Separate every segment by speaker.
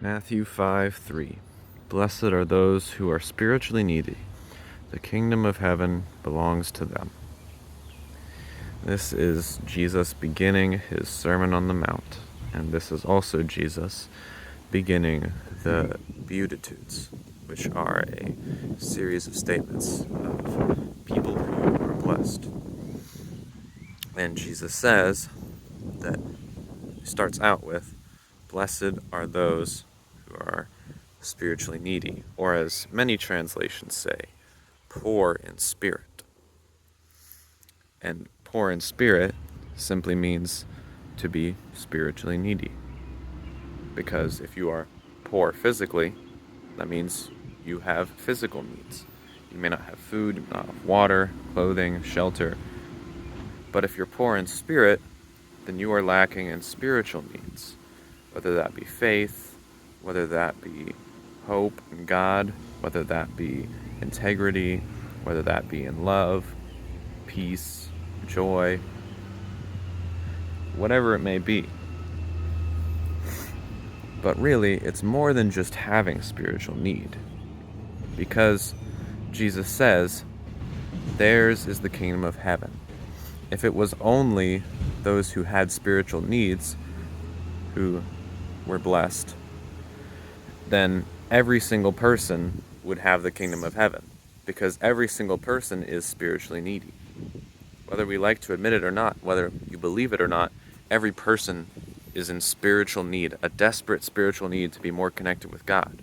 Speaker 1: Matthew 5:3. Blessed are those who are spiritually needy. The kingdom of heaven belongs to them. This is Jesus beginning his Sermon on the Mount, and this is also Jesus beginning the Beatitudes, which are a series of statements of people who are blessed. And Jesus says that he starts out with, blessed are those who are spiritually needy, or as many translations say, poor in spirit. And poor in spirit simply means to be spiritually needy. Because if you are poor physically, that means you have physical needs. You may not have food, you may not have water, clothing, shelter. But if you're poor in spirit, then you are lacking in spiritual needs, whether that be faith, whether that be hope in God, whether that be integrity, whether that be in love, peace, joy, whatever it may be. But really, it's more than just having spiritual need, because Jesus says, theirs is the kingdom of heaven. If it was only those who had spiritual needs who were blessed, then every single person would have the kingdom of heaven, because every single person is spiritually needy. Whether we like to admit it or not, whether you believe it or not, every person is in spiritual need, a desperate spiritual need to be more connected with God.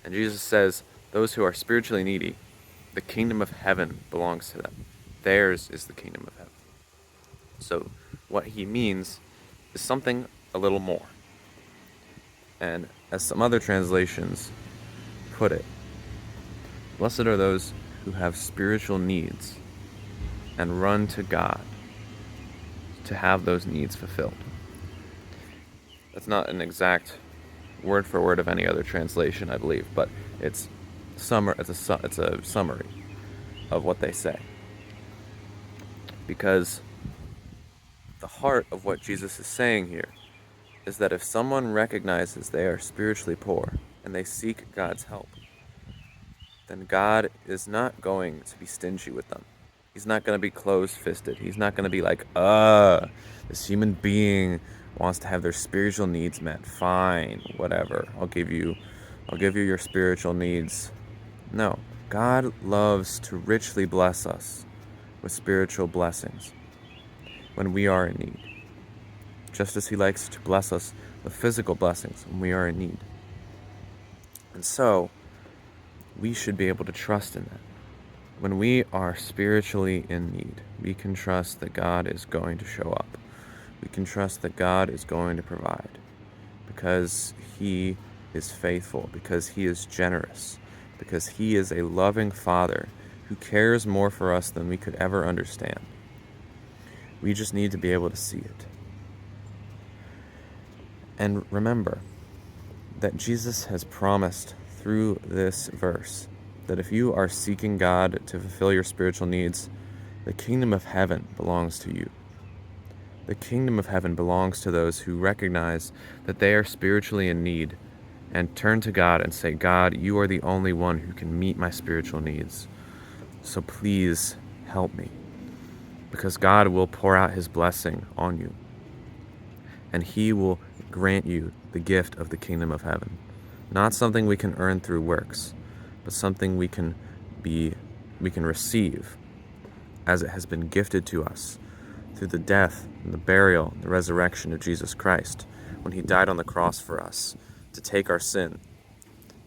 Speaker 1: And Jesus says, those who are spiritually needy, the kingdom of heaven belongs to them. Theirs is the kingdom of heaven. So what he means is something a little more. And as some other translations put it, blessed are those who have spiritual needs and run to God to have those needs fulfilled. That's not an exact word for word of any other translation, I believe, but it's a summary of what they say. Because the heart of what Jesus is saying here is that if someone recognizes they are spiritually poor and they seek God's help, then God is not going to be stingy with them. He's not going to be closed-fisted. He's not going to be like, this human being wants to have their spiritual needs met. Fine, whatever. I'll give you your spiritual needs. No, God loves to richly bless us with spiritual blessings when we are in need, just as he likes to bless us with physical blessings when we are in need. And so, we should be able to trust in that. When we are spiritually in need, we can trust that God is going to show up. We can trust that God is going to provide, because he is faithful, because he is generous, because he is a loving Father who cares more for us than we could ever understand. We just need to be able to see it. And remember that Jesus has promised through this verse that if you are seeking God to fulfill your spiritual needs, the kingdom of heaven belongs to you. The kingdom of heaven belongs to those who recognize that they are spiritually in need and turn to God and say, God, you are the only one who can meet my spiritual needs. So please help me. Because God will pour out his blessing on you. And he will grant you the gift of the kingdom of heaven. Not something we can earn through works, but something we can receive as it has been gifted to us through the death and the burial and the resurrection of Jesus Christ, when he died on the cross for us to take our sin,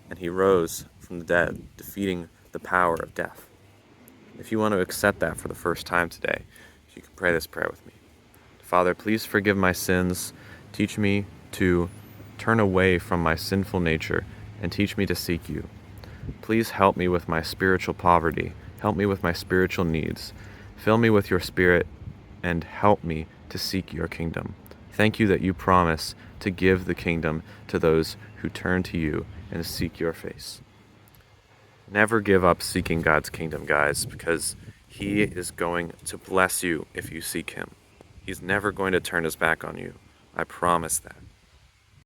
Speaker 1: and he rose from the dead, defeating the power of death. If you want to accept that for the first time today, you can pray this prayer with me. Father, please forgive my sins. Teach me to turn away from my sinful nature and teach me to seek you. Please help me with my spiritual poverty. Help me with my spiritual needs. Fill me with your Spirit and help me to seek your kingdom. Thank you that you promise to give the kingdom to those who turn to you and seek your face. Never give up seeking God's kingdom, guys, because he is going to bless you if you seek him. He's never going to turn his back on you. I promise that.